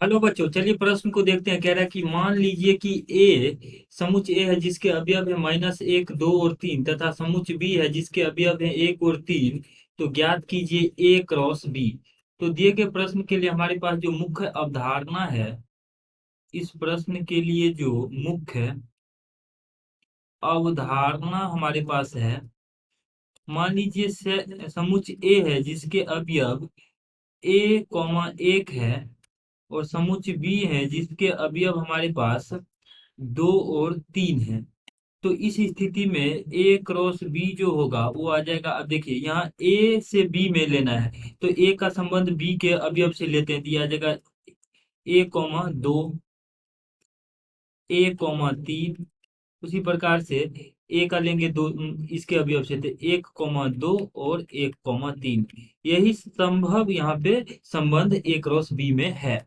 Hello बच्चों, चलिए प्रश्न को देखते हैं। कह रहा है कि मान लीजिए कि ए समुच ए है जिसके अवयव है -1, 2 और 3 तथा समुच बी है जिसके अवयव है 1 और 3। तो ज्ञात कीजिए ए क्रॉस बी। तो दिए गए प्रश्न के लिए हमारे पास जो मुख्य अवधारणा है, इस प्रश्न के लिए जो मुख्य अवधारणा हमारे पास है, मान लीजिए समुच ए है जिसके अवयव a, 1 है और समुच बी है जिसके अवयव हमारे पास 2 और 3 है। तो इस स्थिति में ए क्रॉस बी जो होगा वो आ जाएगा। अब देखिए यहाँ ए से बी में लेना है, तो ए का संबंध बी के अवयव से लेते हैं, तो ये आ जाएगा 1, 2, 1, 3। उसी प्रकार से ए का लेंगे दो, इसके अवयव से, तो 1, 2 और 1, 3। यही संभव यहाँ पे संबंध ए क्रॉस बी में है।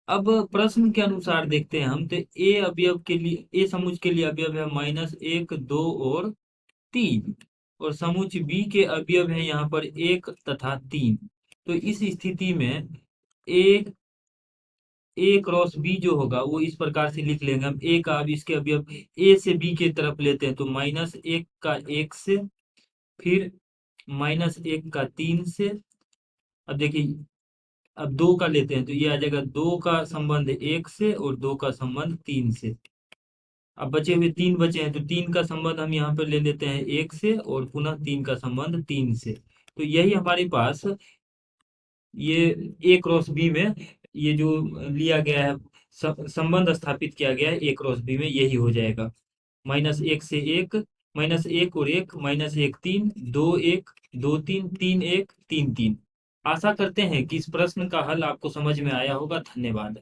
अब प्रश्न के अनुसार देखते हैं हम, तो ए अवयव के लिए, ए समुच के लिए अवयव है -1, 2 और 3 और समुच बी के अवयव है यहाँ पर 1 तथा 3। तो इस स्थिति में ए ए क्रॉस बी जो होगा वो इस प्रकार से लिख लेंगे हम। ए का अब इसके अवयव ए से बी के तरफ लेते हैं, तो -1 का 1 से, फिर -1 का 3 से। अब देखिए, अब 2 का लेते हैं, तो ये आ जाएगा 2 का संबंध 1 से और 2 का संबंध 3 से। अब बचे हुए 3 बचे हैं, तो 3 का संबंध हम यहाँ पर ले लेते हैं 1 से और पुनः 3 का संबंध 3 से। तो यही हमारे पास ये ए क्रॉस बी में ये जो लिया गया है, संबंध स्थापित किया गया है ए क्रॉस बी में, यही हो जाएगा। -1 से 1, -1 और 1, -1, 3, 2, 1, 2, 3, 3, 1, 3, 3। आशा करते हैं कि इस प्रश्न का हल आपको समझ में आया होगा। धन्यवाद।